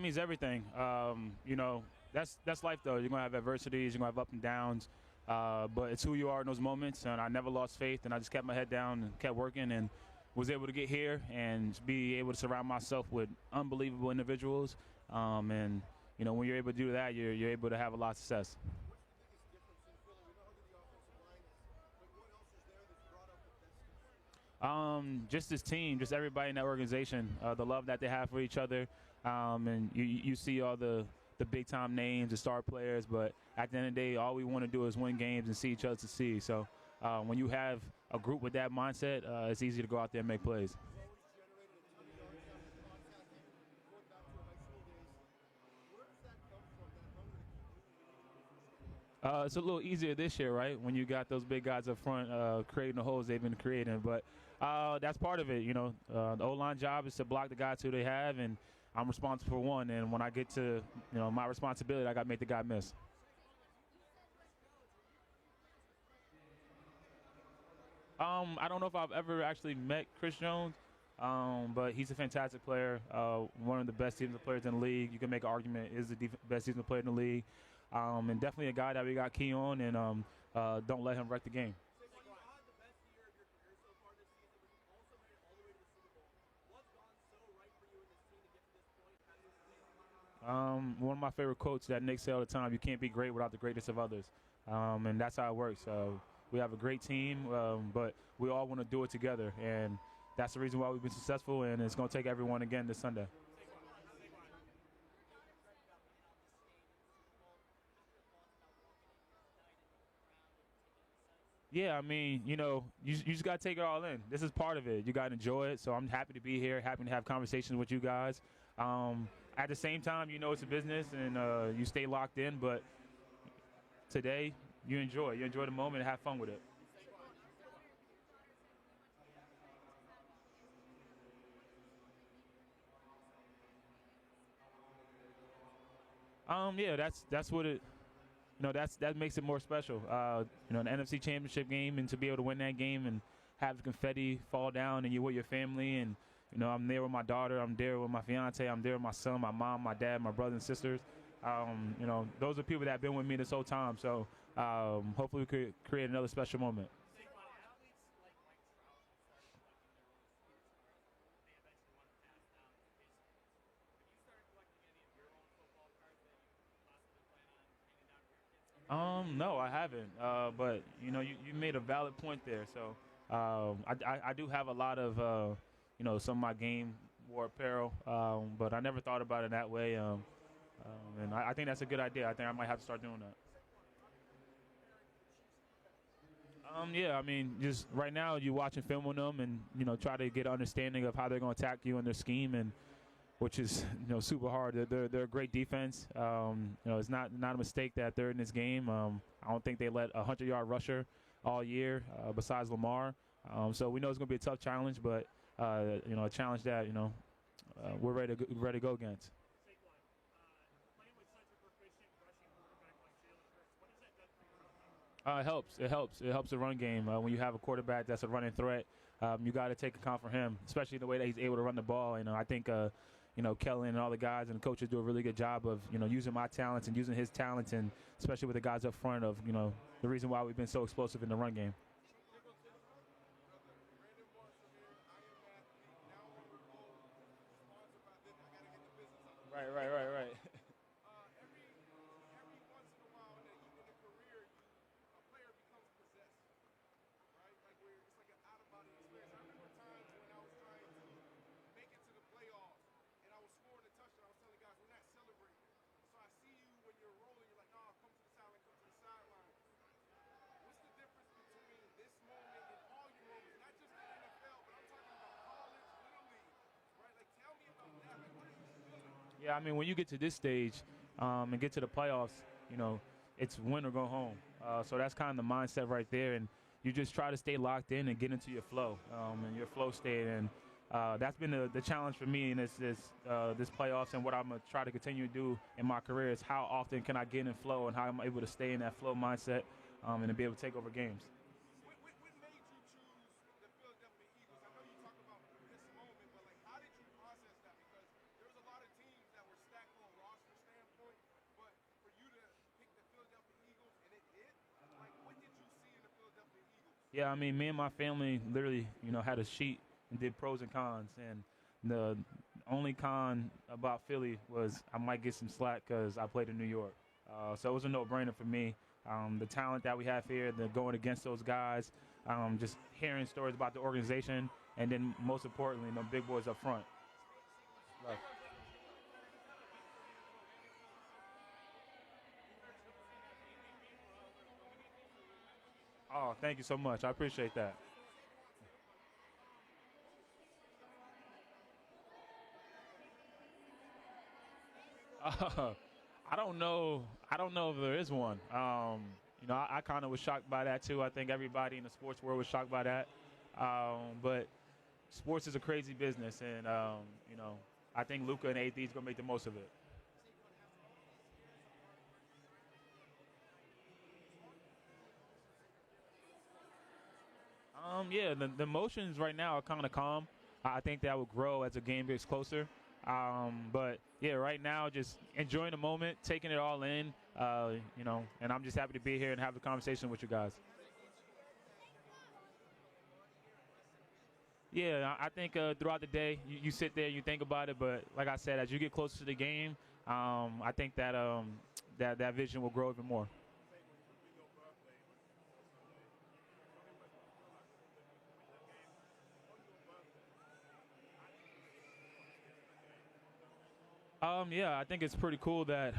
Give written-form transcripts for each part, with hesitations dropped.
Means everything. That's life though. You're gonna have adversities. You're gonna have up and downs. But it's who you are in those moments. And I never lost faith. And I just kept my head down and kept working and was able to get here and be able to surround myself with unbelievable individuals. And when you're able to do that, you're able to have a lot of success. Just this team, just everybody in that organization, the love that they have for each other, and you see all the big time names, the star players, but at the end of the day, all we want to do is win games and see each other succeed. So when you have a group with that mindset, it's easy to go out there and make plays. It's a little easier this year, right? When you got those big guys up front creating the holes they've been creating. But that's part of it, the O-line job is to block the guys who they have, and I'm responsible for one. And when I get to, my responsibility, I got to make the guy miss. I don't know if I've ever actually met Chris Jones, but he's a fantastic player. One of the best defensive players in the league. You can make an argument is the best defensive player in the league, and definitely a guy that we got key on. And don't let him wreck the game. One of my favorite quotes that Nick say all the time: "You can't be great without the greatest of others," and that's how it works. We have a great team, but we all want to do it together, and that's the reason why we've been successful. And it's going to take everyone again this Sunday. Yeah, I mean, you just got to take it all in. This is part of it. You got to enjoy it. So I'm happy to be here, happy to have conversations with you guys. At the same time, it's a business and you stay locked in, but today you enjoy the moment and have fun with it. Yeah, that's what it. That makes it more special. The NFC Championship game, and to be able to win that game and have the confetti fall down, and you're with your family, and I'm there with my daughter, I'm there with my fiance, I'm there with my son, my mom, my dad, my brothers and sisters. Those are people that have been with me this whole time. So hopefully we could create another special moment. No, I haven't. But you made a valid point there. So I do have a lot of some of my game war apparel, but I never thought about it that way. And I think that's a good idea. I think I might have to start doing that. Yeah, I mean, just right now you're watching film on them, and try to get an understanding of how they're going to attack you in their scheme, and which is super hard. They're a great defense. It's not a mistake that they're in this game. I don't think they let a 100-yard rusher all year besides Lamar. So we know it's going to be a tough challenge, but a challenge that we're ready to go against. It helps. It helps. It helps the run game. When you have a quarterback that's a running threat, you got to take account for him, especially the way that he's able to run the ball. I think Kellen and all the guys and the coaches do a really good job of using my talents and using his talents, and especially with the guys up front of the reason why we've been so explosive in the run game. Right, right, right, right. Yeah, I mean, when you get to this stage and get to the playoffs, it's win or go home. So that's kind of the mindset right there, and you just try to stay locked in and get into your flow and your flow state. And that's been the challenge for me in this playoffs, and what I'm gonna try to continue to do in my career is how often can I get in flow and how I'm able to stay in that flow mindset and to be able to take over games. Yeah, I mean, me and my family literally, had a sheet and did pros and cons. And the only con about Philly was I might get some slack because I played in New York. So it was a no-brainer for me. The talent that we have here, the going against those guys, just hearing stories about the organization, and then most importantly, the big boys up front. Right. Oh, thank you so much. I appreciate that. Uh, I don't know. I don't know if there is one. I kind of was shocked by that too. I think everybody in the sports world was shocked by that. But sports is a crazy business, and I think Luca and AD is gonna make the most of it. Yeah, the emotions right now are kind of calm. I think that will grow as the game gets closer. But yeah, right now, just enjoying the moment, taking it all in, and I'm just happy to be here and have the conversation with you guys. Yeah, I think throughout the day, you sit there, you think about it, but like I said, as you get closer to the game, I think that that vision will grow even more. Yeah, I think it's pretty cool that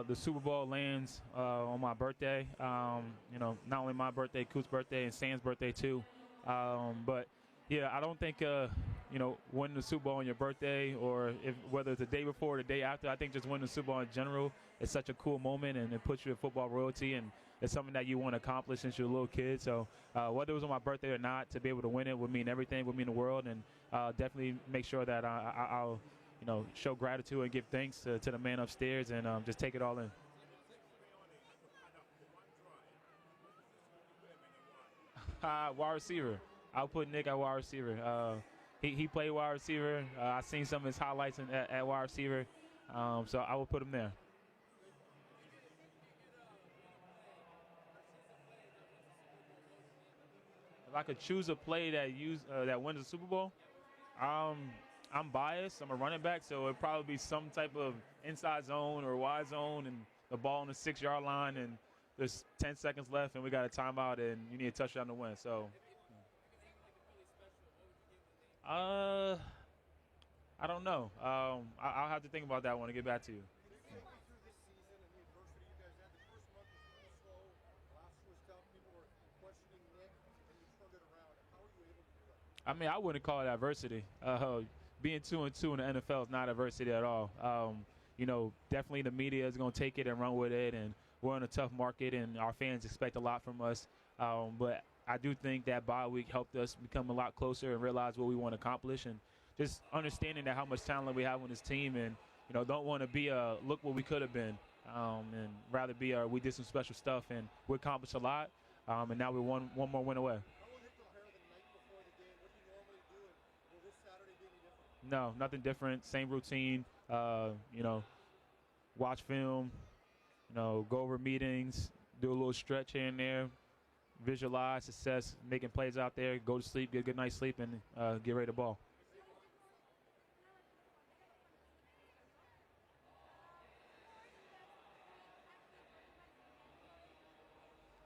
the Super Bowl lands on my birthday. Not only my birthday, Coot's birthday, and Sam's birthday too. But yeah, I don't think winning the Super Bowl on your birthday, or if whether it's the day before or the day after, I think just winning the Super Bowl in general is such a cool moment, and it puts you in football royalty, and it's something that you want to accomplish since you're a little kid. So whether it was on my birthday or not, to be able to win it would mean everything, would mean the world, and definitely make sure that I'll show gratitude and give thanks to the man upstairs, and just take it all in. Wide receiver. I'll put Nick at wide receiver. He played wide receiver. I seen some of his highlights at wide receiver, so I will put him there. If I could choose a play that wins the Super Bowl, um, I'm biased. I'm a running back, so it'd probably be some type of inside zone or wide zone, and the ball on the 6 yard line, and there's 10 seconds left, and we got a timeout, and you need a touchdown to win. So, uh, I don't know. I'll have to think about that one and get back to you. I mean, I wouldn't call it adversity. Being 2-2 in the NFL is not adversity at all. Definitely the media is going to take it and run with it, and we're in a tough market, and our fans expect a lot from us. But I do think that bye week helped us become a lot closer and realize what we want to accomplish, and just understanding that how much talent we have on this team, and don't want to be a look what we could have been, and rather be we did some special stuff and we accomplished a lot, and now we're one more win away. No, nothing different. Same routine. Watch film. Go over meetings. Do a little stretch here and there. Visualize success, making plays out there. Go to sleep, get a good night's sleep, and get ready to ball.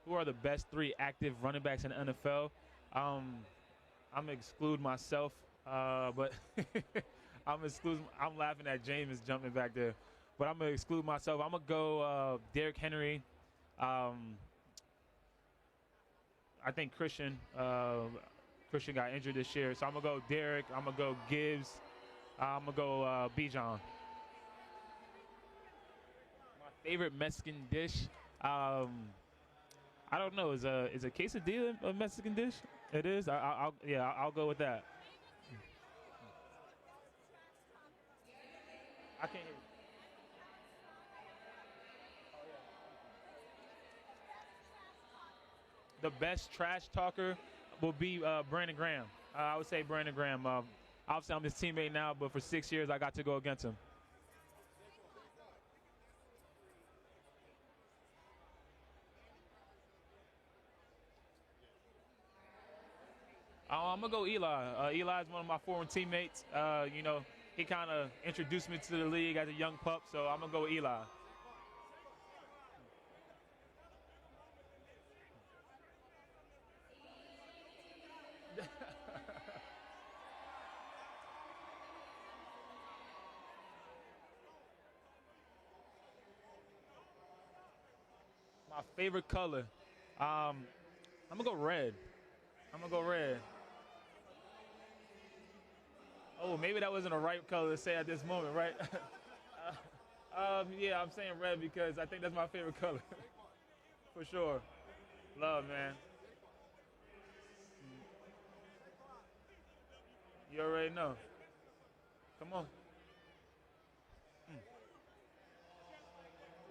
Who are the best three active running backs in the NFL? Um, I'm gonna exclude myself, but I'm laughing at James jumping back there, but I'm gonna exclude myself. I'm gonna go Derrick Henry. Um, I think Christian got injured this year, so I'm gonna go Derrick. I'm gonna go Gibbs. I'm gonna go Bijan. My favorite Mexican dish. Um, I don't know. Is a quesadilla a Mexican dish? It is. I'll go with that. I can't hear you. The best trash talker will be Brandon Graham. I would say Brandon Graham. Obviously, I'm his teammate now, but for 6 years, I got to go against him. I'm gonna go Eli. Eli's one of my former teammates. He kind of introduced me to the league as a young pup, so I'm gonna go Eli. My favorite color. I'm gonna go red. I'm gonna go red. Oh, maybe that wasn't the right color to say at this moment, right? Yeah, I'm saying red because I think that's my favorite color. For sure. Love, man. You already know. Come on.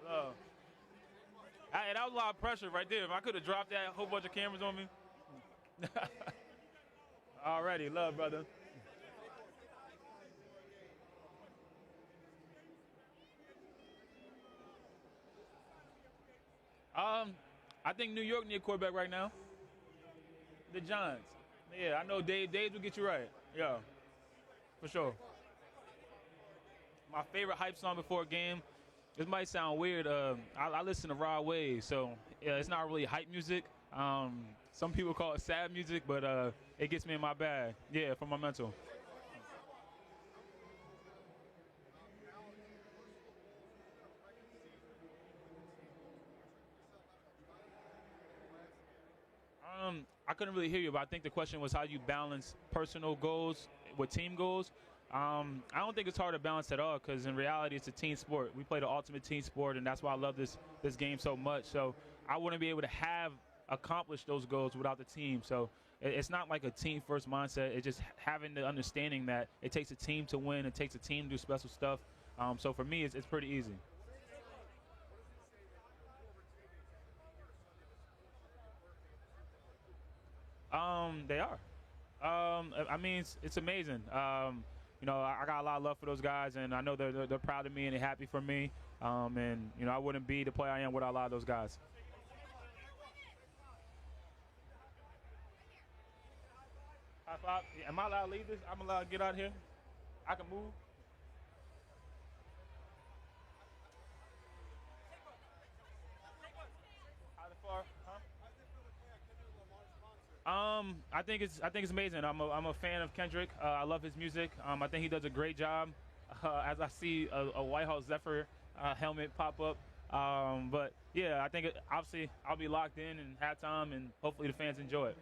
Love. Hey, that was a lot of pressure right there. If I could have dropped that whole bunch of cameras on me. Already, love, brother. I think New York need a quarterback right now. The Giants. Yeah, I know Dave will get you right. Yeah, for sure. My favorite hype song before a game. This might sound weird. I listen to raw waves, so yeah, it's not really hype music. Some people call it sad music, but it gets me in my bag. Yeah, for my mental. I couldn't really hear you, but I think the question was how you balance personal goals with team goals. I don't think it's hard to balance at all because in reality, it's a team sport. We play the ultimate team sport, and that's why I love this game so much. So I wouldn't be able to have accomplished those goals without the team. So it's not like a team first mindset. It's just having the understanding that it takes a team to win. It takes a team to do special stuff. So for me, it's pretty easy. They are. I mean, it's amazing. I got a lot of love for those guys, and I know they're proud of me and they're happy for me. And I wouldn't be the player I am without a lot of those guys. High five. Am I allowed to leave this? I'm allowed to get out of here. I can move. How far? Huh? I think it's amazing. I'm a fan of Kendrick. I love his music. I think he does a great job. As I see a White House Zephyr helmet pop up. But yeah, I think obviously I'll be locked in and halftime, and hopefully the fans enjoy it.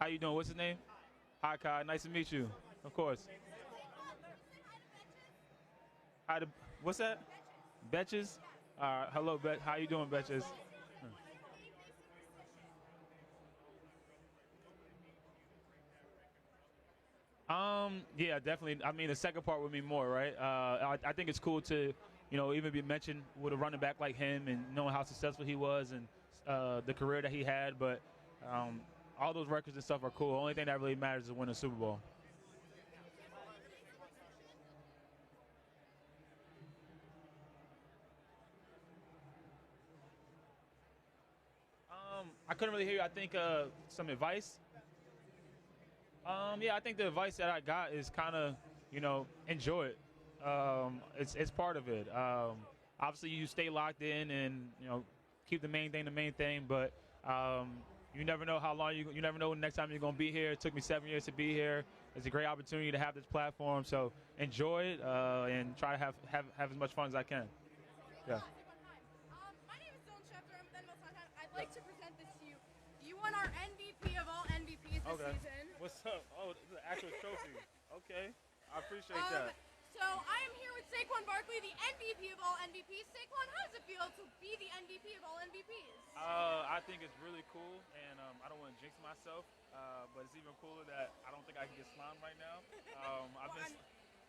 How you doing? What's his name? Hi, Kai. Nice to meet you. Of course. Hi, what's that? Betches. Hello, How you doing, Betches? Yeah, definitely. I mean, the second part would be more, right? I think it's cool to, even be mentioned with a running back like him and knowing how successful he was and the career that he had. But all those records and stuff are cool. The only thing that really matters is winning a Super Bowl. I couldn't really hear you. I think some advice. Yeah, I think the advice that I got is kind of, enjoy it. It's part of it. Obviously, you stay locked in and keep the main thing. But you never know how long you never know when the next time you're gonna be here. It took me 7 years to be here. It's a great opportunity to have this platform. So enjoy it and try to have as much fun as I can. Yeah. My name is Dylan Schefter. I'm with NFL Sunshine. I'd like to present this to you. You won our MVP of all MVPs this Okay. season. What's up? Oh, this is an actual trophy. Okay. I appreciate Um, that. so I am here with Saquon Barkley, the MVP of all MVPs. Saquon, how does it feel to be the MVP of all MVPs? I think it's really cool, and I don't want to jinx myself, but it's even cooler that I don't think I can get slimed right now.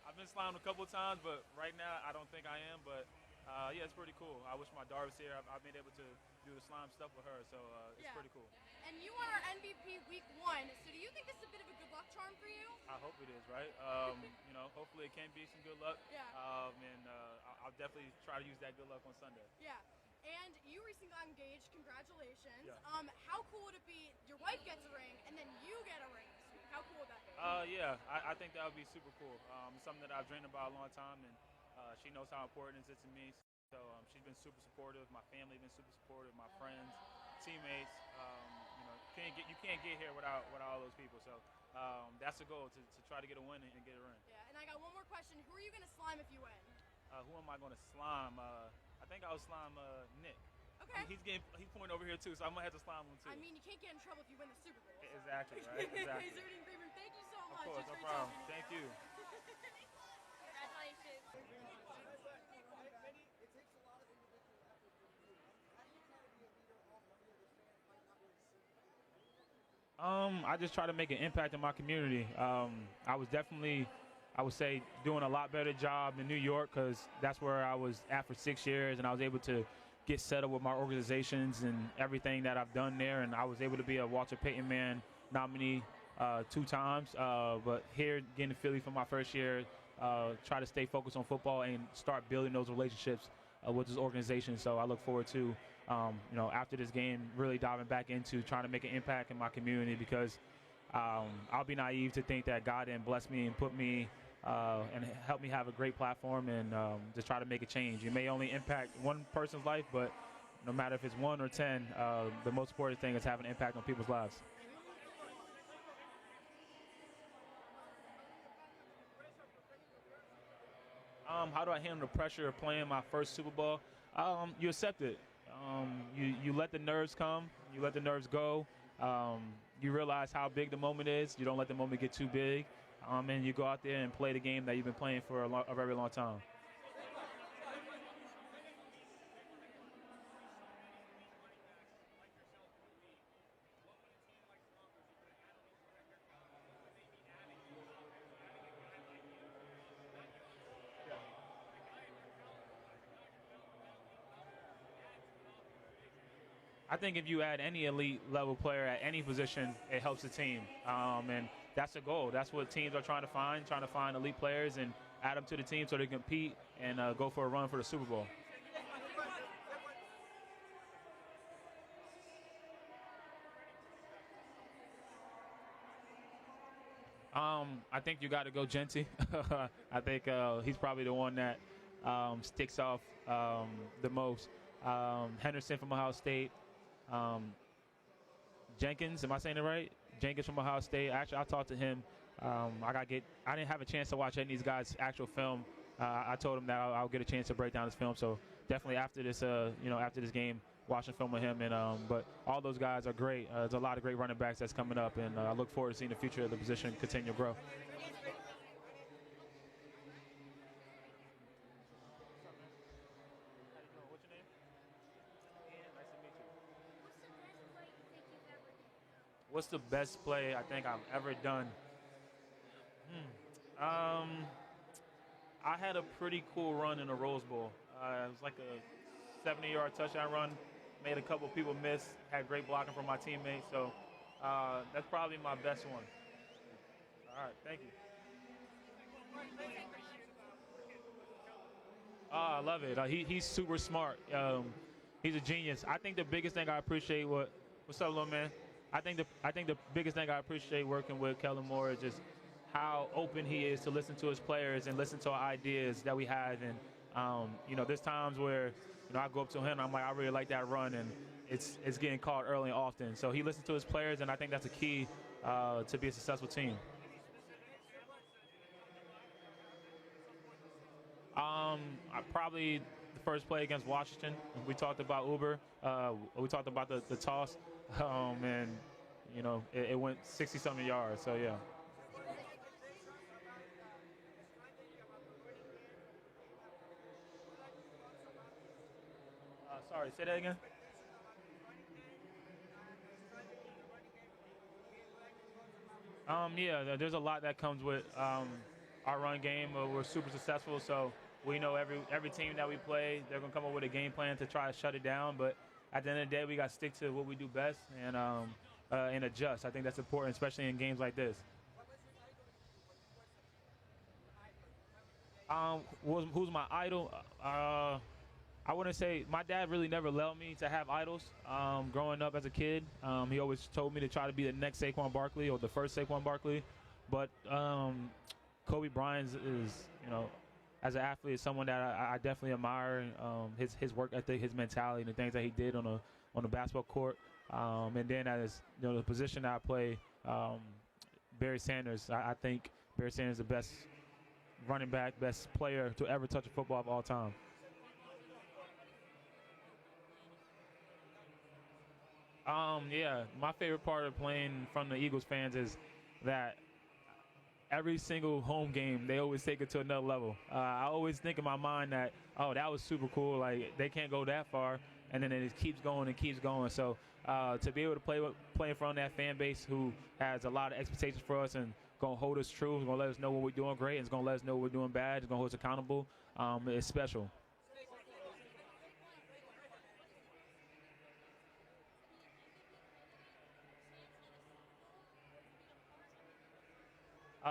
I've been slimed a couple of times, but right now I don't think I am. But yeah, it's pretty cool. I wish my daughter was here. I've been able to do the slime stuff with her, so it's Yeah. pretty cool. And you won our MVP week 1. So do you think this is a bit of a good luck charm for you? I hope it is, right? Hopefully it can be some good luck. Yeah. And I'll definitely try to use that good luck on Sunday. Yeah. And you recently got engaged engaged. Congratulations. Yeah. How cool would it be? Your wife gets a ring, and then you get a ring this week. How cool would that be? Yeah, I think that would be super cool. It's something that I've dreamed about a long time, and she knows how important it is to me. So she's been super supportive. My family been super supportive. My friends, teammates. You can't get here without all those people. So that's the goal, to try to get a win and get a ring. Yeah, and I got one more question. Who are you going to slime if you win? Who am I going to slime? I think I'll slime Nick. Okay. He's pointing over here too, so I'm gonna have to slime him too. I mean, you can't get in trouble if you win the Super Bowl. So. Exactly, right? Exactly. Is there any agreement? Thank you so much. Of course, It's no great problem. talking to Thank you. Congratulations. I just try to make an impact in my community. I was definitely, I would say, doing a lot better job in New York because that's where I was at for 6 years, and I was able to get settled with my organizations and everything that I've done there, and I was able to be a Walter Payton Man nominee 2 times. But here, getting to Philly for my first year, try to stay focused on football and start building those relationships with this organization. So I look forward to, after this game, really diving back into trying to make an impact in my community because I'll be naive to think that God didn't bless me and put me and help me have a great platform and just try to make a change. You may only impact one person's life, but no matter if it's 1 or 10, the most important thing is having an impact on people's lives. How do I handle the pressure of playing my first Super Bowl? You accept it. You let the nerves come. You let the nerves go. You realize how big the moment is. You don't let the moment get too big. And you go out there and play the game that you've been playing for a very long time. I think if you add any elite level player at any position, it helps the team. And that's the goal. That's what teams are trying to find elite players and add them to the team so they can compete and go for a run for the Super Bowl. I think you got to go Genty. I think he's probably the one that sticks off the most. Henderson from Ohio State. Jenkins, am I saying it right? Jenkins from Ohio State. Actually, I talked to him. I didn't have a chance to watch any of these guys' actual film. I told him that I'll get a chance to break down his film. So definitely after this game, watching film with him. And but all those guys are great. There's a lot of great running backs that's coming up, and I look forward to seeing the future of the position continue to grow. What's the best play I think I've ever done? I had a pretty cool run in the Rose Bowl. It was like a 70-yard touchdown run. Made a couple people miss. Had great blocking from my teammates. So that's probably my best one. All right, thank you. I love it. He's super smart. He's a genius. I think the biggest thing I appreciate what's up, little man? I think the biggest thing I appreciate working with Kellen Moore is just how open he is to listen to his players and listen to our ideas that we have. And there's times where I go up to him and I'm like, I really like that run, and it's getting called early and often. So he listens to his players, and I think that's a key to be a successful team. Probably the first play against Washington. We talked about Uber. We talked about the toss, and it went 60-something yards. So yeah. Sorry, say that again. Yeah, there's a lot that comes with our run game. We're super successful, so we know every team that we play, they're gonna come up with a game plan to try to shut it down. But at the end of the day, we got to stick to what we do best and adjust. I think that's important, especially in games like this. Who's my idol? I wouldn't say my dad really never allowed me to have idols. Growing up as a kid, he always told me to try to be the next Saquon Barkley or the first Saquon Barkley. But Kobe Bryant is, as an athlete, is someone that I definitely admire. His work ethic, his mentality, and the things that he did on the basketball court. And then as the position that I play, Barry Sanders. I think Barry Sanders is the best running back, best player to ever touch a football of all time. Yeah, my favorite part of playing from the Eagles fans is that every single home game, they always take it to another level. I always think in my mind that, oh, that was super cool. Like, they can't go that far. And then it just keeps going and keeps going. So to be able to play in front of that fan base who has a lot of expectations for us and going to hold us true, going to let us know what we're doing great, and it's going to let us know what we're doing bad, it's going to hold us accountable, it's special.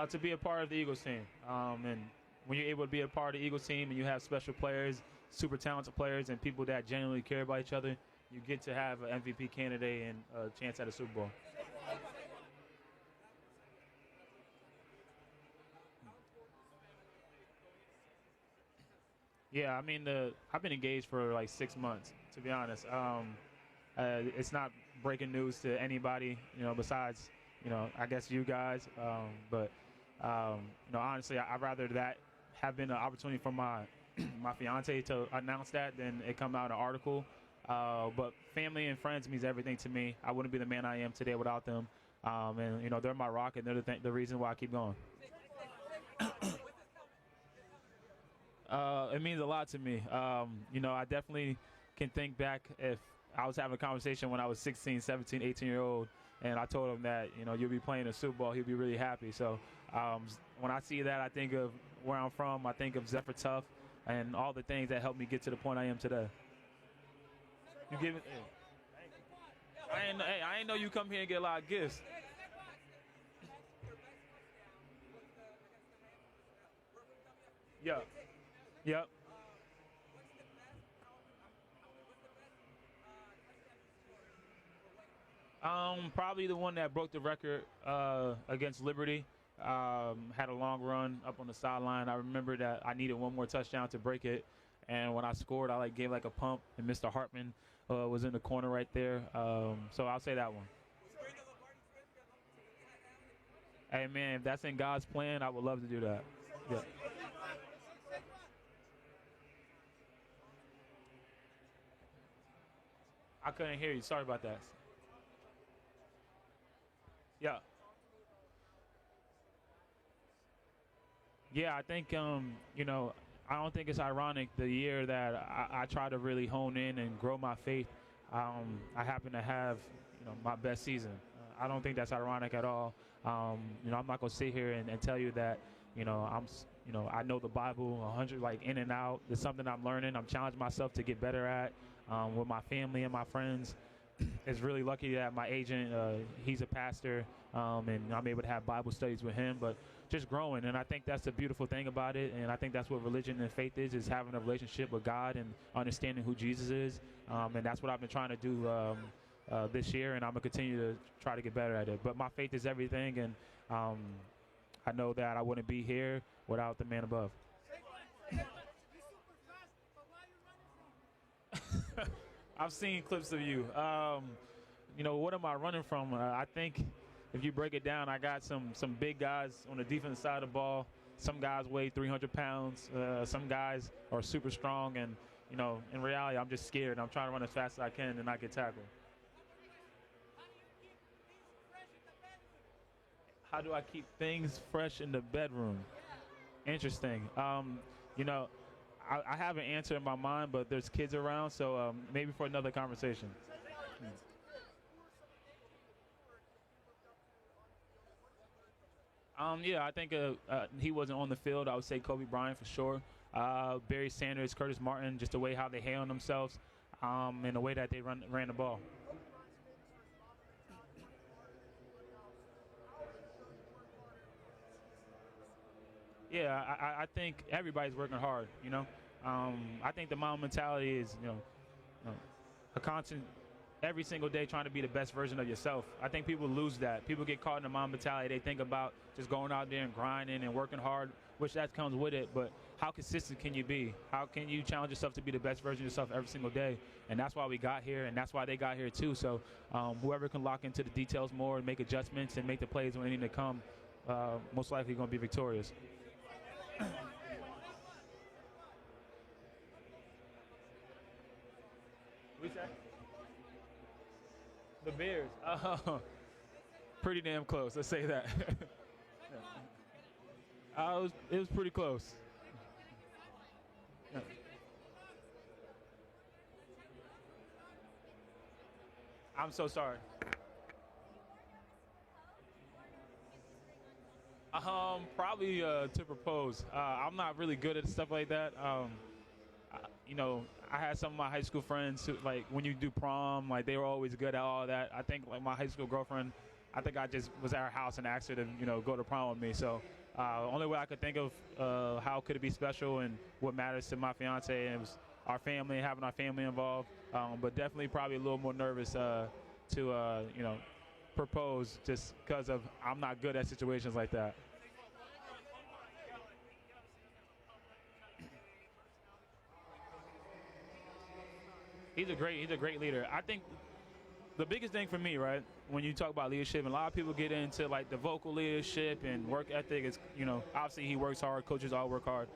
To be a part of the Eagles team. And when you're able to be a part of the Eagles team and you have special players, super talented players, and people that genuinely care about each other, you get to have an MVP candidate and a chance at a Super Bowl. Yeah, I mean, I've been engaged for like 6 months, to be honest. It's not breaking news to anybody, besides, I guess you guys. But honestly, I'd rather that have been an opportunity for my my fiance to announce that than it come out in an article. But family and friends means everything to me. I wouldn't be the man I am today without them. And they're my rock, and they're the reason why I keep going. It means a lot to me. I definitely can think back if I was having a conversation when I was 16, 17, 18-year-old, and I told him that, you'll be playing a Super Bowl, he'll be really happy. So when I see that, I think of where I'm from. I think of Zephyr Tough and all the things that helped me get to the point I am today. You give it. I ain't know you come here and get a lot of gifts. Yeah. Yep. Probably the one that broke the record against Liberty. Had a long run up on the sideline. I remember that I needed one more touchdown to break it, and when I scored, I gave a pump, and Mr. Hartman was in the corner right there. So I'll say that one. Hey man, if that's in God's plan, I would love to do that. Yeah. I couldn't hear you. Sorry about that. Yeah. Yeah, I think I don't think it's ironic the year that I try to really hone in and grow my faith. I happen to have my best season. I don't think that's ironic at all. I'm not gonna sit here and tell you that I know the Bible 100 in and out. It's something I'm learning. I'm challenging myself to get better at with my family and my friends. It's really lucky that my agent, he's a pastor, and I'm able to have Bible studies with him. But just growing, and I think that's the beautiful thing about it. And I think that's what religion and faith is having a relationship with God and understanding who Jesus is. And that's what I've been trying to do this year, and I'm gonna continue to try to get better at it. But my faith is everything, and I know that I wouldn't be here without the man above. I've seen clips of you. What am I running from? I think if you break it down, I got some big guys on the defensive side of the ball. Some guys weigh 300 pounds. Some guys are super strong, and in reality, I'm just scared. I'm trying to run as fast as I can and not get tackled. How do I keep things fresh in the bedroom? Interesting. I have an answer in my mind, but there's kids around, so maybe for another conversation. Yeah, I think he wasn't on the field. I would say Kobe Bryant for sure. Barry Sanders, Curtis Martin, just the way how they handle themselves, and the way that they ran the ball. Yeah, I think everybody's working hard. I think the Mamba mentality is, a constant, every single day trying to be the best version of yourself. I think people lose that. People get caught in the Mamba mentality. They think about just going out there and grinding and working hard, which that comes with it. But how consistent can you be? How can you challenge yourself to be the best version of yourself every single day? And that's why we got here, and that's why they got here too. So whoever can lock into the details more and make adjustments and make the plays when they need to come, most likely going to be victorious. The Bears. Pretty damn close. Let's say that. It was pretty close. Yeah. I'm so sorry. Probably to propose. I'm not really good at stuff like that. I had some of my high school friends who, like, when you do prom, like, they were always good at all that. I think, like, my high school girlfriend, I think I just was at her house and asked her to, go to prom with me. So only way I could think of how could it be special and what matters to my fiance, and it was our family, having our family involved. But definitely probably a little more nervous to propose just because of I'm not good at situations like that. He's a great leader. I think the biggest thing for me, right, when you talk about leadership, and a lot of people get into like the vocal leadership and work ethic, is, obviously he works hard, coaches all work hard.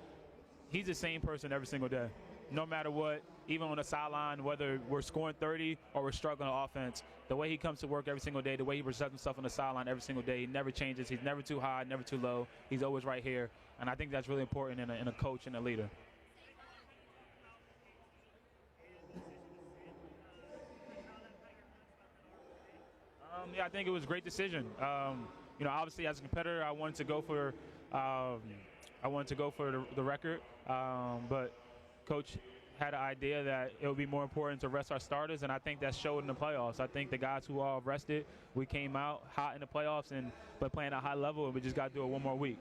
He's the same person every single day, no matter what, even on the sideline, whether we're scoring 30 or we're struggling on offense. The way he comes to work every single day, the way he presents himself on the sideline every single day, he never changes. He's never too high, never too low. He's always right here, and I think that's really important in a coach and a leader. Yeah, I think it was a great decision. Obviously as a competitor, I wanted to go for the record, but coach had an idea that it would be more important to rest our starters, and I think that showed in the playoffs. I think the guys who all rested, we came out hot in the playoffs but playing at a high level, and we just got to do it one more week.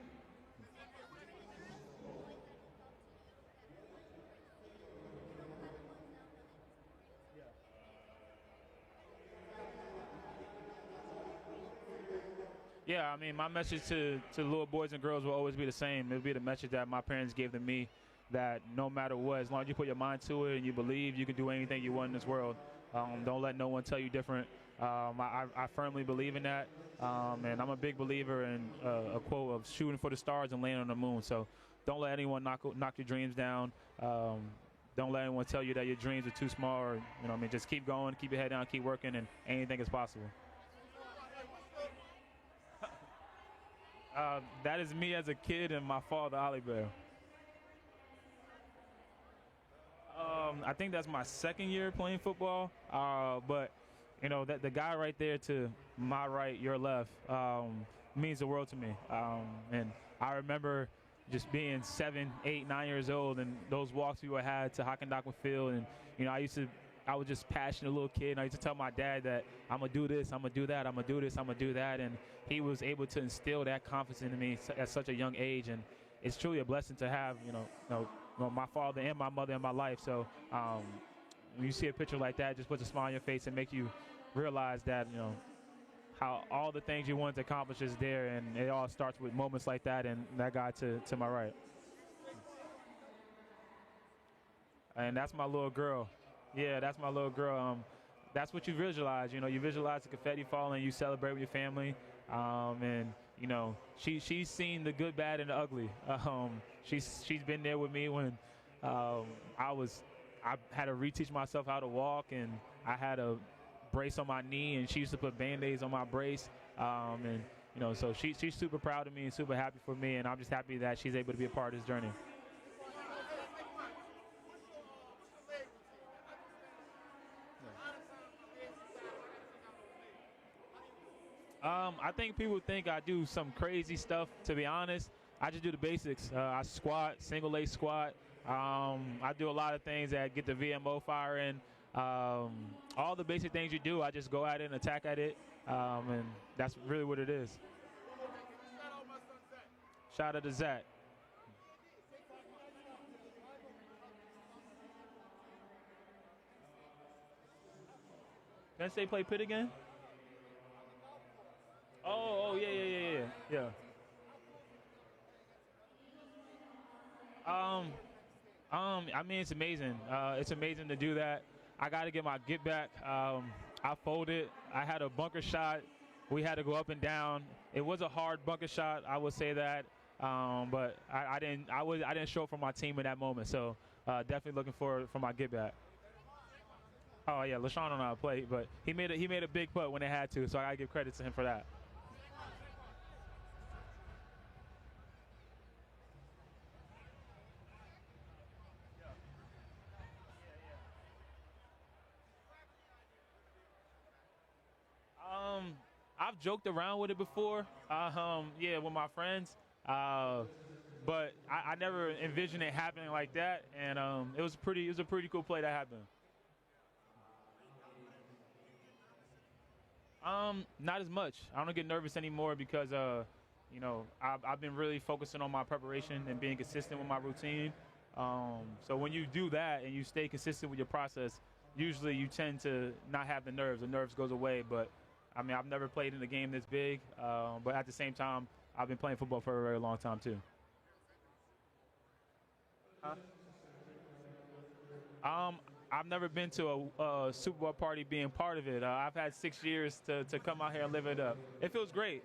Yeah, I mean, my message to little boys and girls will always be the same. It'll be the message that my parents gave to me, that no matter what, as long as you put your mind to it and you believe, you can do anything you want in this world. Don't let no one tell you different. I firmly believe in that, and I'm a big believer in a quote of shooting for the stars and landing on the moon. So don't let anyone knock your dreams down. Don't let anyone tell you that your dreams are too small, or just keep going, keep your head down, keep working, and anything is possible. That is me as a kid and my father, Ollie Bear. I think that's my second year playing football. But that the guy right there to my right, your left, means the world to me. And I remember just being 7, 8, 9 years old, and those walks we would have to Hockendockman Field, and I was just passionate little kid, and I used to tell my dad that I'm gonna do this, I'm gonna do that, I'm gonna do this, I'm gonna do that, and he was able to instill that confidence in me at such a young age, and it's truly a blessing to have my father and my mother in my life. So when you see a picture like that, it just puts a smile on your face and make you realize that how all the things you wanted to accomplish is there, and it all starts with moments like that, and that guy to my right. And that's my little girl. Yeah, that's my little girl. That's what you visualize. You visualize the confetti falling, you celebrate with your family, and she's seen the good, bad, and the ugly. She's been there with me when I had to reteach myself how to walk, and I had a brace on my knee, and she used to put Band-Aids on my brace, so she's super proud of me and super happy for me, and I'm just happy that she's able to be a part of this journey. I think people think I do some crazy stuff. To be honest, I just do the basics. I squat, single leg squat. I do a lot of things that get the VMO firing. All the basic things you do, I just go at it and attack at it, and that's really what it is. Shout out to Zach. Penn State play Pitt again? Oh, yeah. I mean, it's amazing. It's amazing to do that. I got to get my get back. I folded. I had a bunker shot. We had to go up and down. It was a hard bunker shot. I would say that. But I didn't show up for my team in that moment. So definitely looking forward for my get back. Oh yeah, LaShawn don't know how to play, but he made a big putt when they had to. So I gotta give credit to him for that. I've joked around with it before. Yeah, with my friends. But I never envisioned it happening like that, and it was a pretty cool play that happened. Not as much. I don't get nervous anymore because I've been really focusing on my preparation and being consistent with my routine. So when you do that and you stay consistent with your process, usually you tend to not have the nerves. The nerves goes away. But I mean, I've never played in a game this big. But at the same time, I've been playing football for a very long time too. Um, I've never been to a Super Bowl party being part of it. I've had 6 years to come out here and live it up. It feels great.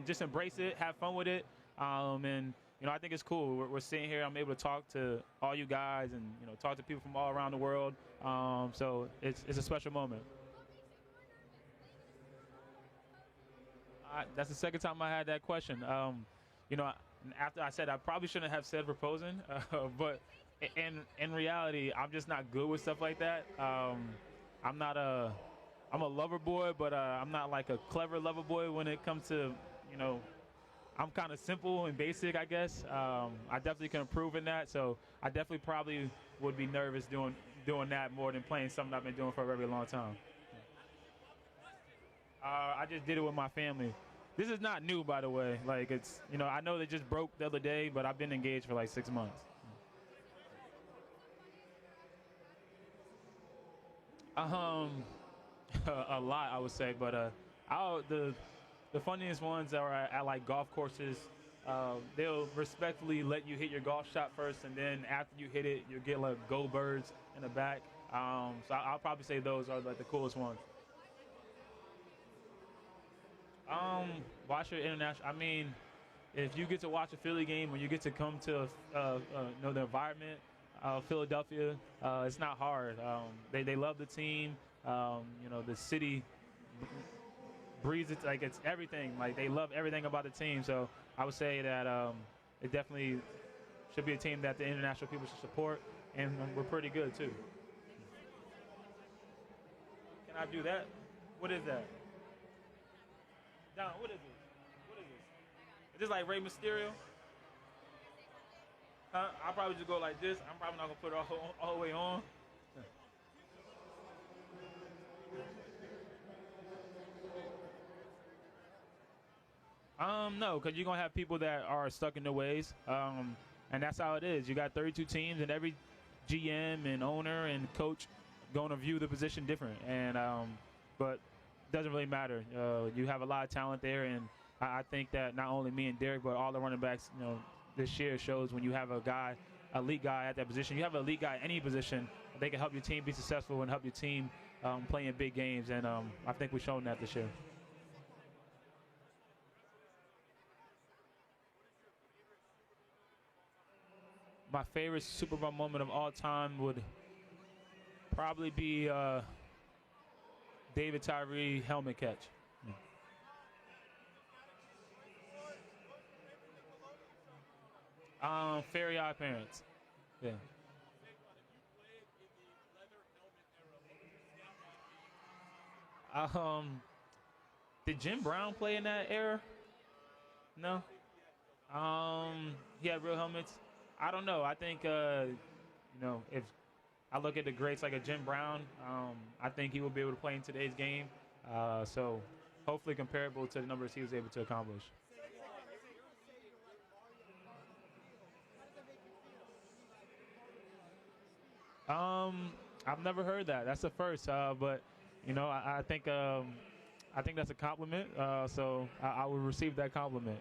Just embrace it, have fun with it, and I think it's cool. We're sitting here. I'm able to talk to all you guys and talk to people from all around the world. So it's a special moment. That's the second time I had that question. You know, after I said I probably shouldn't have said proposing, but in reality, I'm just not good with stuff like that. I'm not a I'm a lover boy, but I'm not like a clever lover boy when it comes to I'm kind of simple and basic, I guess. I definitely can improve in that, so I definitely probably would be nervous doing that more than playing something I've been doing for a very long time. I just did it with my family. This is not new, by the way. Like it's, I know they just broke the other day, but I've been engaged for like 6 months. Um, a lot, I would say, but the funniest ones are at like golf courses. They'll respectfully let you hit your golf shot first, and then after you hit it, you'll get like go birds in the back. So I'll probably say those are like the coolest ones. Um, Watch your international. I mean, if you get to watch a Philly game or you get to come to the environment of Philadelphia, it's not hard. They love the team. The city breathes it like it's everything. Like they love everything about the team. So I would say that it definitely should be a team that the international people should support, and we're pretty good too. Can I do that? What is that? Don, what is this? What is this? Is this like Rey Mysterio? Huh? I'll probably just go like this. I'm probably not gonna put it all the way on. No, because you're gonna have people that are stuck in their ways, and that's how it is. You got 32 teams, and every GM and owner and coach going to view the position different, and but doesn't really matter. You have a lot of talent there, and I think that not only me and Derek, but all the running backs, this year shows when you have a guy, elite guy at that position. You have an elite guy at any position, they can help your team be successful and help your team play in big games, and I think we've shown that this year. My favorite Super Bowl moment of all time would probably be David Tyree helmet catch. Fairy Odd Parents. Yeah. Um, did Jim Brown play in that era? No. He had real helmets. I don't know. I think if I look at the greats like a Jim Brown, I think he will be able to play in today's game. So hopefully comparable to the numbers he was able to accomplish. Um, I've never heard that. That's the first. But I think that's a compliment. So I will receive that compliment.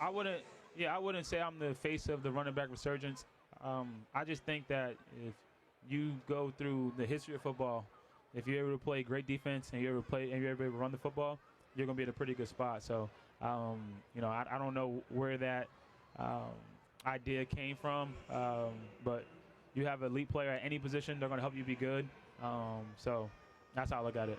I wouldn't. Yeah, I wouldn't say I'm the face of the running back resurgence. I just think that if you go through the history of football, if you're able to play great defense and you're able to run the football, you're gonna be in a pretty good spot. So, um, I don't know where that um, idea came from, but you have an elite player at any position, they're gonna help you be good. So that's how I look at it.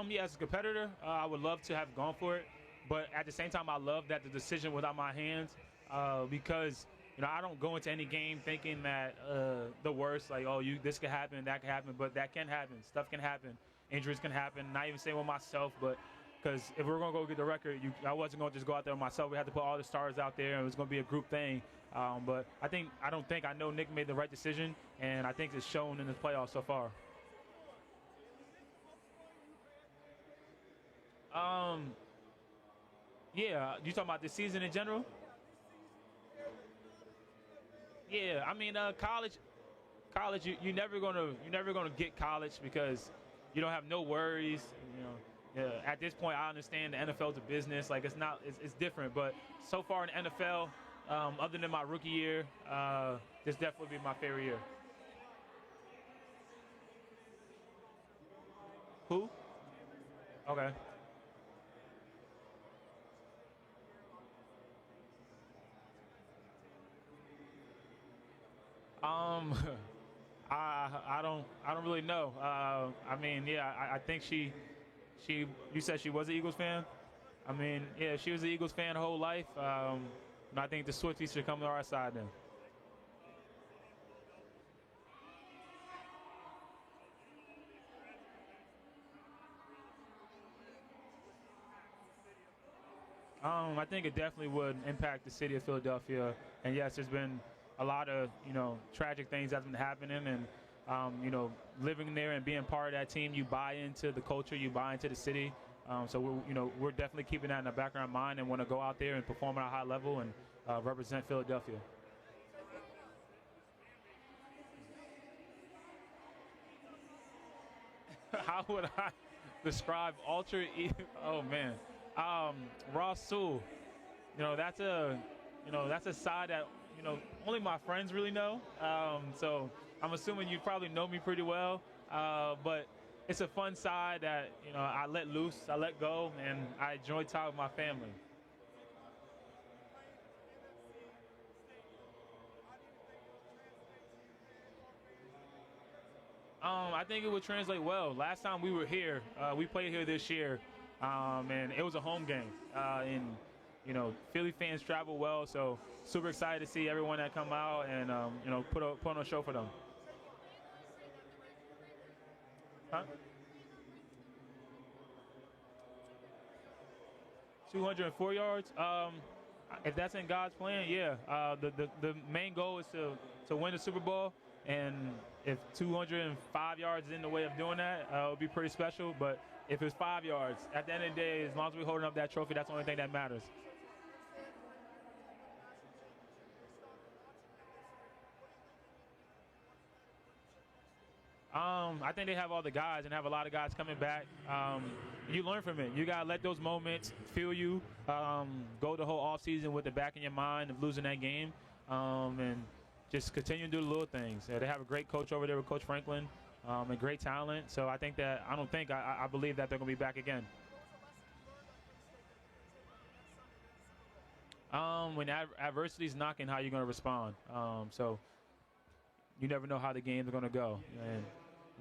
Yeah, as a competitor, I would love to have gone for it, but at the same time, I love that the decision was out my hands because I don't go into any game thinking that the worst, like this could happen, that could happen, but that can happen. Stuff can happen, injuries can happen. Not even saying with myself, but because if we're gonna go get the record, I wasn't gonna just go out there with myself. We had to put all the stars out there, and it was gonna be a group thing. But I know Nick made the right decision, and I think it's shown in the playoffs so far. Um, yeah, you talking about the season in general? Yeah, I mean, college, you're never gonna get college because you don't have no worries. At this point, I understand the NFL's a business. Like it's different. But so far in the NFL, other than my rookie year, this definitely be my favorite year. Who? Okay. Um, I don't really know. I mean, yeah, I think she you said she was an Eagles fan. I mean, yeah, she was an Eagles fan her whole life. And I think the Swifties should come to our side then. I think it definitely would impact the city of Philadelphia. And yes, there's been a lot of tragic things that's been happening, and living there and being part of that team, you buy into the culture, you buy into the city. So we're definitely keeping that in the background mind and want to go out there and perform at a high level and represent Philadelphia. How would I describe ultra? Oh man, um, Raw Sewell. That's that's a side that only my friends really know. So I'm assuming you probably know me pretty well. But it's a fun side that I let loose, I let go, and I enjoy time with my family. I think it would translate well. Last time we were here, we played here this year, and it was a home game. And Philly fans travel well, so super excited to see everyone that come out and put on a show for them. Huh? 204 yards. If that's in God's plan, yeah. The main goal is to win the Super Bowl, and if 205 yards is in the way of doing that, it would be pretty special. But if it's 5 yards, at the end of the day, as long as we're holding up that trophy, that's the only thing that matters. I think they have all the guys and have a lot of guys coming back. You learn from it. You gotta let those moments feel you. Go the whole off season with the back in your mind of losing that game, and just continue to do the little things. They have a great coach over there with Coach Franklin, and great talent. So I believe that they're gonna be back again. When adversity is knocking, how you gonna respond? So you never know how the games are gonna go, and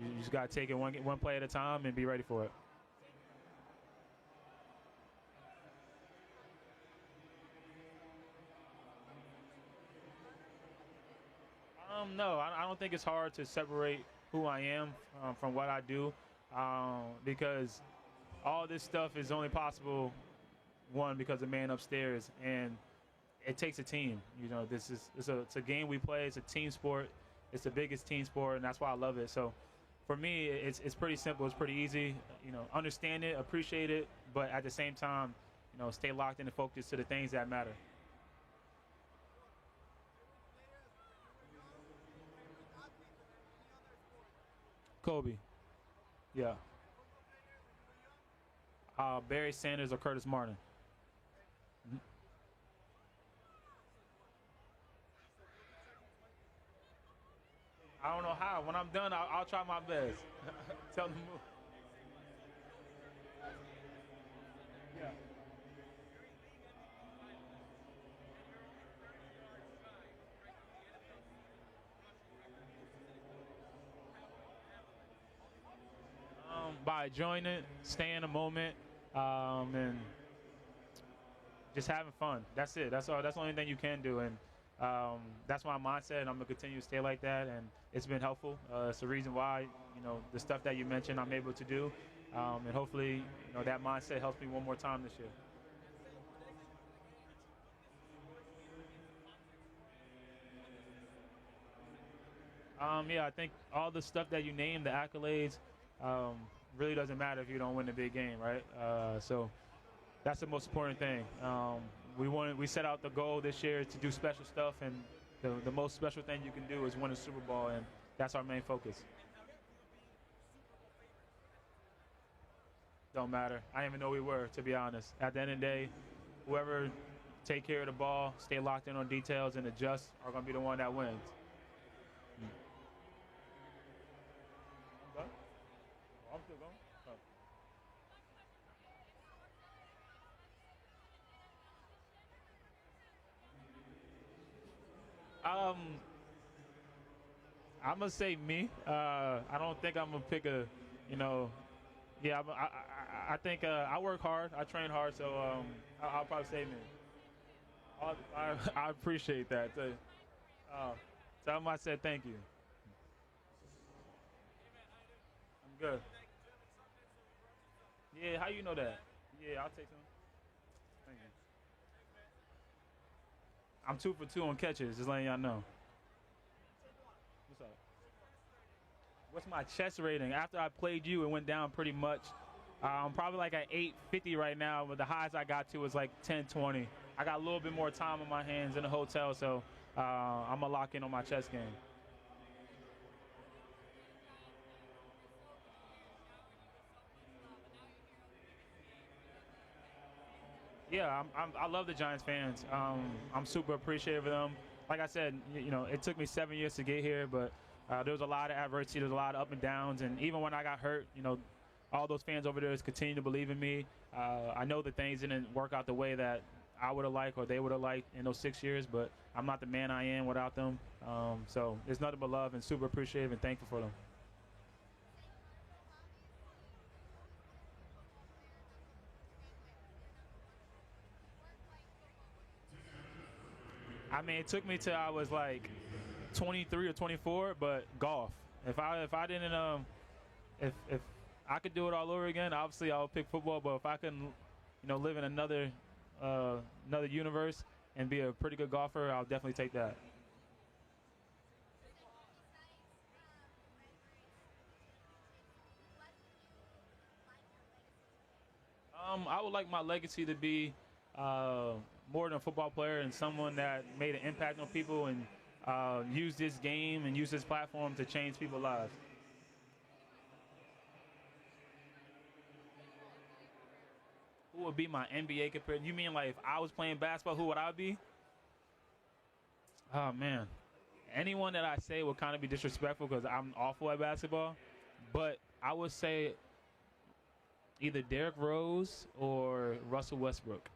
you just gotta take it one play at a time and be ready for it. No, I don't think it's hard to separate who I am from what I do, because all this stuff is only possible, one, because the man upstairs, and it takes a team. You know, it's a game we play. It's a team sport. It's the biggest team sport, and that's why I love it. So for me, it's pretty simple. It's pretty easy. You know, understand it, appreciate it, but at the same time, you know, stay locked in and focused to the things that matter. Kobe, yeah. Barry Sanders or Curtis Martin. Mhm. I don't know how. When I'm done, I'll try my best. Tell them to move. Yeah. By enjoying it, staying in the moment, and just having fun. That's it. That's all. That's the only thing you can do, and that's my mindset. And I'm gonna continue to stay like that, and it's been helpful. It's the reason why the stuff that you mentioned I'm able to do, and hopefully that mindset helps me one more time this year. Yeah, I think all the stuff that you named, the accolades, um, really doesn't matter if you don't win the big game, right? So that's the most important thing. We set out the goal this year to do special stuff, and the most special thing you can do is win a Super Bowl, and that's our main focus. Don't matter. I didn't even know we were, to be honest. At the end of the day, whoever take care of the ball, stay locked in on details, and adjust are going to be the one that wins. I'm done? Oh, I'm still going? Oh. I'm gonna say me. I don't think I'm gonna pick you know, yeah. I think I work hard. I train hard, so I'll probably say me. I appreciate that. Tell him I said thank you. I'm good. Yeah, how you know that? Yeah, I'll take some. Thank you. I'm 2 for 2 on catches. Just letting y'all know. What's up? What's my chess rating? After I played you, it went down pretty much. I'm probably like at 850 right now, but the highest I got to was like 1020. I got a little bit more time on my hands in the hotel, so I'm gonna lock in on my chess game. Yeah, I love the Giants fans. I'm super appreciative of them. Like I said, it took me 7 years to get here, but there was a lot of adversity, there's a lot of up and downs, and even when I got hurt, all those fans over there continue to believe in me. I know that things didn't work out the way that I would have liked or they would have liked in those 6 years, but I'm not the man I am without them. So there's nothing but love and super appreciative and thankful for them. I mean, it took me till I was like 23 or 24, but golf. If I didn't if I could do it all over again, obviously I would pick football. But if I couldn't, live in another universe and be a pretty good golfer, I'll definitely take that. I would like my legacy to be uh, more than a football player and someone that made an impact on people and used this game and used this platform to change people's lives. Who would be my NBA compared? You mean like if I was playing basketball, who would I be? Oh man, anyone that I say will kind of be disrespectful because I'm awful at basketball. But I would say either Derrick Rose or Russell Westbrook.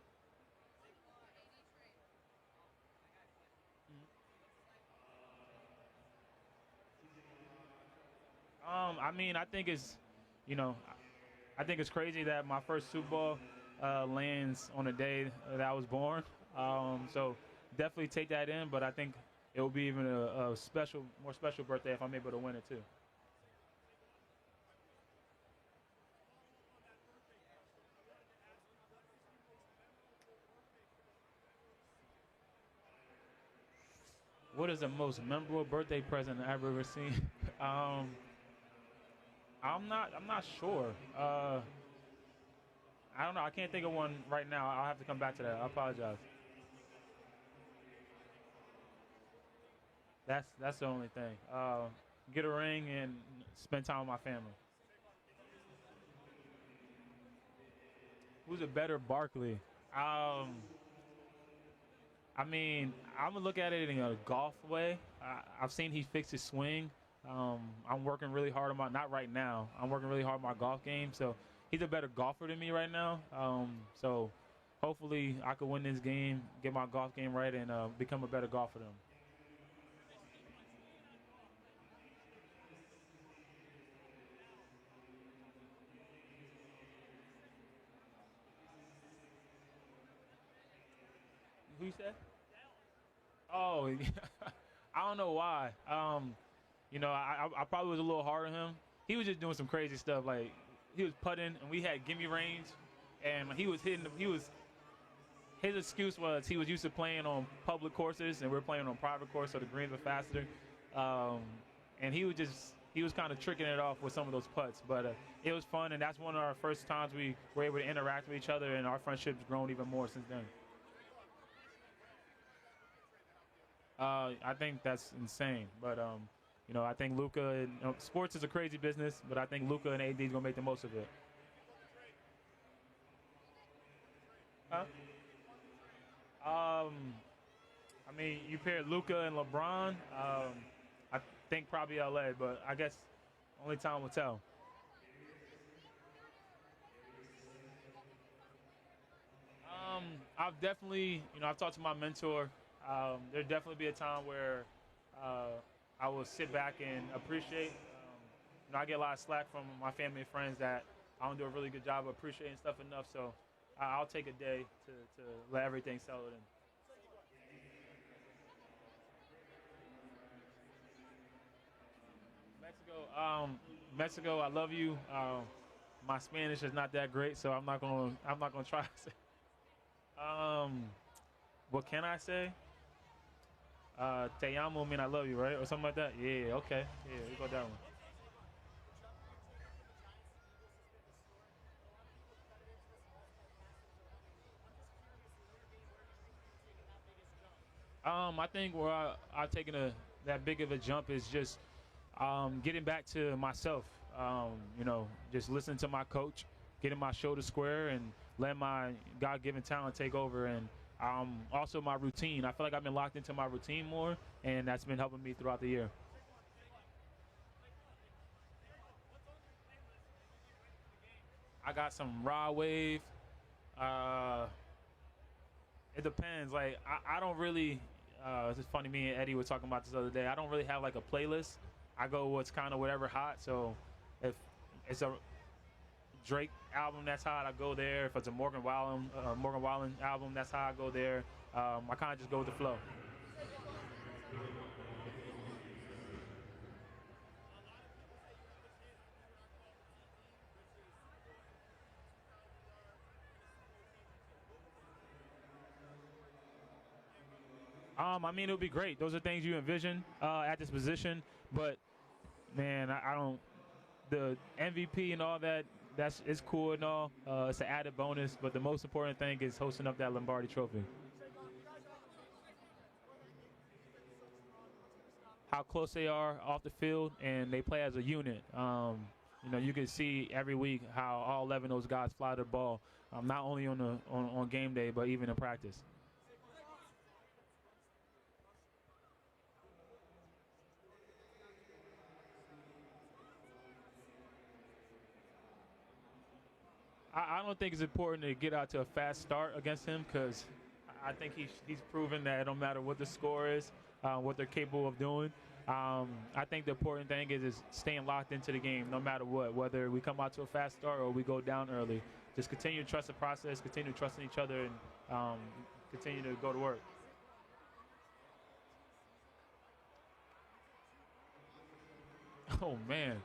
I mean, you know, I think it's crazy that my first Super Bowl lands on the day that I was born. So definitely take that in, but I think it will be even a more special birthday if I'm able to win it too. What is the most memorable birthday present I've ever seen? um, I'm not sure. I don't know. I can't think of one right now. I'll have to come back to that. I apologize. That's the only thing. Get a ring and spend time with my family. Who's a better Barkley? Um, I mean, I'm gonna look at it in a golf way. I've seen he fixed his swing. I'm working really hard on my not right now. I'm working really hard on my golf game. So he's a better golfer than me right now. So hopefully I could win this game, get my golf game right, and become a better golfer than him. Who you said? Oh, I don't know why. I probably was a little hard on him. He was just doing some crazy stuff. Like he was putting, and we had gimme range, and he was hitting. His excuse was he was used to playing on public courses, and we're playing on private course, so the greens were faster. Um, and he was kind of tricking it off with some of those putts, but it was fun, and that's one of our first times we were able to interact with each other, and our friendship's grown even more since then. I think that's insane, but I think Luca. Sports is a crazy business, but I think Luca and AD is gonna make the most of it. Huh? Um, I mean, you pair Luca and LeBron. I think probably LA, but I guess only time will tell. I've definitely, I've talked to my mentor. There'll definitely be a time where I will sit back and appreciate. I get a lot of slack from my family and friends that I don't do a really good job of appreciating stuff enough. So I'll take a day to let everything settle in. Mexico, I love you. My Spanish is not that great, so I'm not gonna try to say. Um, what can I say? Te amo mean I love you, right? Or something like that. Yeah, okay. Yeah, we got that one. I think where I've taken that big of a jump is just getting back to myself. Just listening to my coach, getting my shoulder square, and letting my God-given talent take over. And also my routine. I feel like I've been locked into my routine more, and that's been helping me throughout the year. I got some raw wave. Uh, it depends. Like I don't really. It's just funny. Me and Eddie were talking about this the other day. I don't really have like a playlist. I go what's kind of whatever hot. So if it's a Drake album, that's how I go there. If it's a Morgan Wallen album, that's how I go there. I kind of just go with the flow. I mean, it would be great. Those are things you envision at this position. But man, I don't. The MVP and all that. That's it's cool and all. It's an added bonus. But the most important thing is hosting up that Lombardi Trophy. How close they are off the field, and they play as a unit. You can see every week how all 11 of those guys fly the ball, not only on game day, but even in practice. I don't think it's important to get out to a fast start against him because I think he's proven that no matter what the score is, what they're capable of doing. I think the important thing is staying locked into the game no matter what, whether we come out to a fast start or we go down early. Just continue to trust the process, continue trusting each other, and continue to go to work. Oh, man.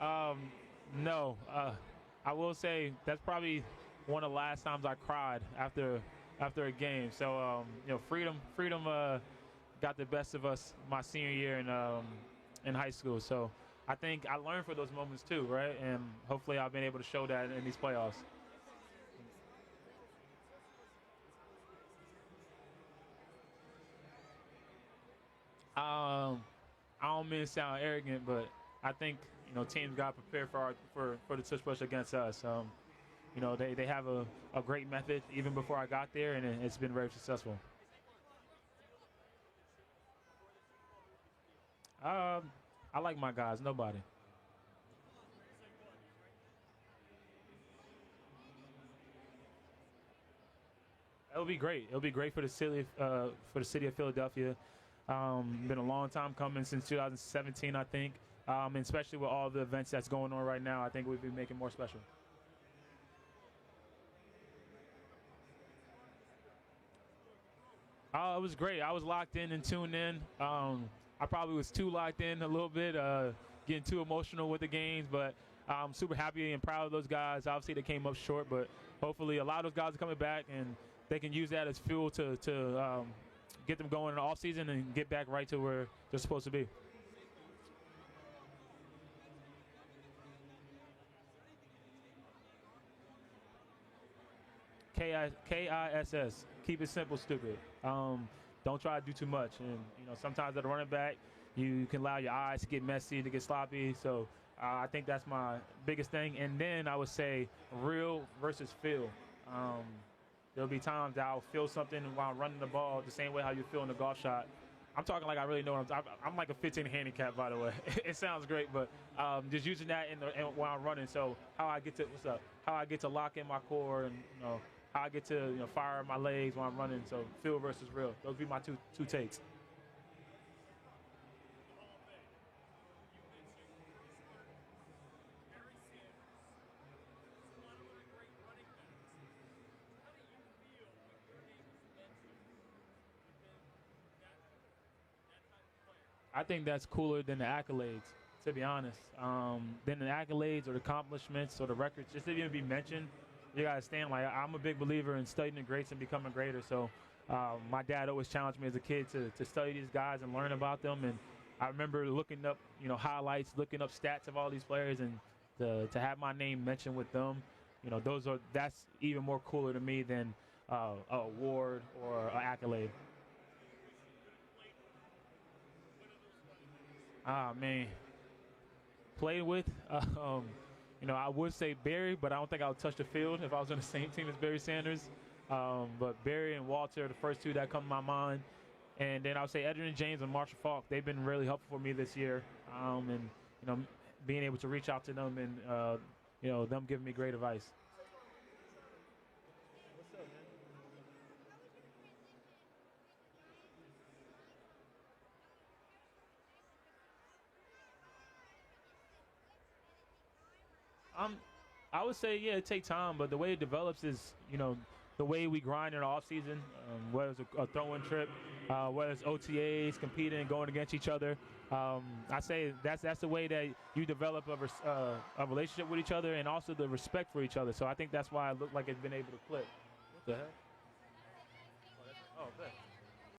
Um, no. I will say that's probably one of the last times I cried after after a game. So freedom got the best of us my senior year in high school. So I think I learned from those moments too, right? And hopefully I've been able to show that in these playoffs. I don't mean to sound arrogant, but I think teams got prepared for the tush push against us. They have a great method even before I got there, and it's been very successful. I like my guys. Nobody. It'll be great. It'll be great for the city of Philadelphia. Been a long time coming since 2017, I think, and especially with all the events that's going on right now. I think we'd be making more special. It was great. I was locked in and tuned in. I probably was too locked in a little bit, getting too emotional with the games, but I'm super happy and proud of those guys. Obviously, they came up short, but hopefully a lot of those guys are coming back, and they can use that as fuel to get them going in the offseason and get back right to where they're supposed to be. KISS. Keep it simple, stupid. Don't try to do too much. And sometimes at a running back, you can allow your eyes to get messy, to get sloppy. So I think that's my biggest thing. And then I would say real versus feel. There'll be times that I'll feel something while running the ball the same way how you feel in the golf shot. I'm talking like I really know what I'm like a 15 handicap, by the way. It sounds great, but just using that while I'm running. So how I get to lock in my core, and how I get to fire my legs while I'm running. So feel versus real. Those would be my two takes. I think that's cooler than the accolades, to be honest. Than the accolades or the accomplishments or the records, just to even be mentioned. You gotta stand. Like, I'm a big believer in studying the greats and becoming greater. So my dad always challenged me as a kid to study these guys and learn about them. And I remember looking up highlights, looking up stats of all these players, and to have my name mentioned with them, that's even more cooler to me than a award or an accolade. Man, played with. I would say Barry, but I don't think I would touch the field if I was on the same team as Barry Sanders. But Barry and Walter are the first two that come to my mind. And then I would say Edgerrin James and Marshall Faulk. They've been really helpful for me this year. And being able to reach out to them and them giving me great advice. I would say, yeah, it takes time, but the way it develops is, the way we grind in the offseason, whether it's a throwing trip, whether it's OTAs, competing, going against each other. I say that's the way that you develop a relationship with each other and also the respect for each other. So I think that's why I look like it's been able to click. What the heck?